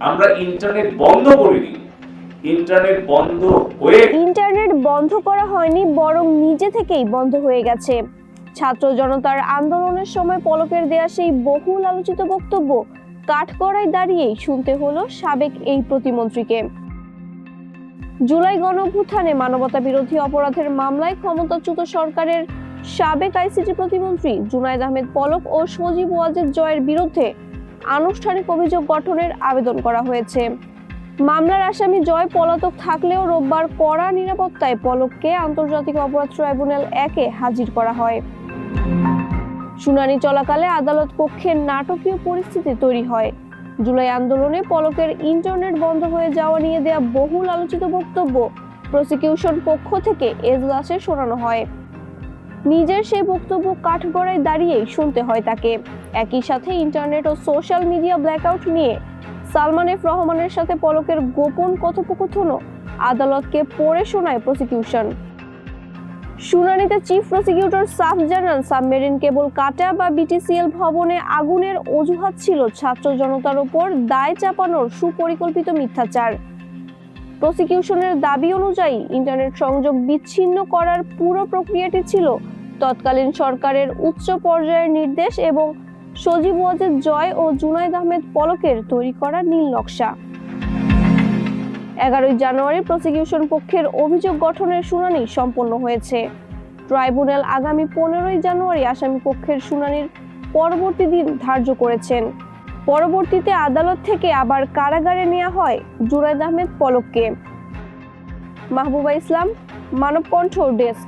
আমরা ইন্টারনেট বন্ধ করিনি, ইন্টারনেট বন্ধ করা হয়নি, বরং নিজে থেকেই বন্ধ হয়ে গেছে। ছাত্র জনতার আন্দোলনের সময় পলকের দেয়া সেই বহুল আলোচিত বক্তব্য কাঠগড়ায় দাঁড়িয়েই শুনতে হলো সাবেক এই প্রতিমন্ত্রীকে। জুলাই গণঅভ্যুত্থানে মানবতা বিরোধী অপরাধের মামলায় ক্ষমতাচ্যুত সরকারের সাবেক আইসিটি প্রতিমন্ত্রী জুনায়েদ আহমেদ পলক ও সজীব ওয়াজেদ জয়ের বিরুদ্ধে আনুষ্ঠানিক অভিযোগ গঠনের আবেদন করা হয়েছে। মামলার আসামি জয় পলাতক থাকলেও রোববার কড়া নিরাপত্তায় পলককে আন্তর্জাতিক অপরাধ ট্রাইব্যুনাল 1-এ হাজির করা হয়। শুনানি চলাকালে আদালত কক্ষে নাটকীয় পরিস্থিতি তৈরি হয়। জুলাই আন্দোলনে পলকের ইন্টারনেট বন্ধ হয়ে যাওয়া নিয়ে দেয়া বহুল আলোচিত বক্তব্য প্রসিকিউশন পক্ষ থেকে এজলাসে শোনানো হয়। নিজের সেই বক্তব্য কাঠগড়ায় দাঁড়িয়েই শুনতে হয় তাকে। একই সাথে ইন্টারনেট ও সোশ্যাল মিডিয়া ব্ল্যাকআউট নিয়ে সালমান এফ রহমানের সাথে পলকের গোপন কথোপকথনও আদালতকে পড়ে শোনায় প্রসিকিউশন। শুনানিতে চিফ প্রসিকিউটর সাফ জানান, সাবমেরিন কেবল কাটা বা বিটিসিএল ভবনে আগুনের অজুহাত ছিল ছাত্র জনতার উপর দায় চাপানোর সুপরিকল্পিত মিথ্যাচার। প্রসিকিউশনের দাবি অনুযায়ী ইন্টারনেট সংযোগ বিচ্ছিন্ন করার পুরো প্রক্রিয়াটি ছিল তৎকালীন সরকারের উচ্চ পর্যায়ের নির্দেশ এবং সজীব ওয়াজেদ জয় ও জুনায়েদ আহমেদ পলকের তৈরি করা নীল নকশা। 11 জানুয়ারি প্রসিকিউশন পক্ষের অভিযোগ গঠনের শুনানি সম্পন্ন হয়েছে। ট্রাইব্যুনাল আগামী 15 জানুয়ারি আসামি পক্ষের শুনানির পরবর্তী দিন ধার্য করেছেন। পরবর্তীতে আদালত থেকে আবার কারাগারে নেওয়া হয় জুনায়েদ আহমেদ পলককে। মাহবুবা ইসলাম, মানবকণ্ঠ ডেস্ক।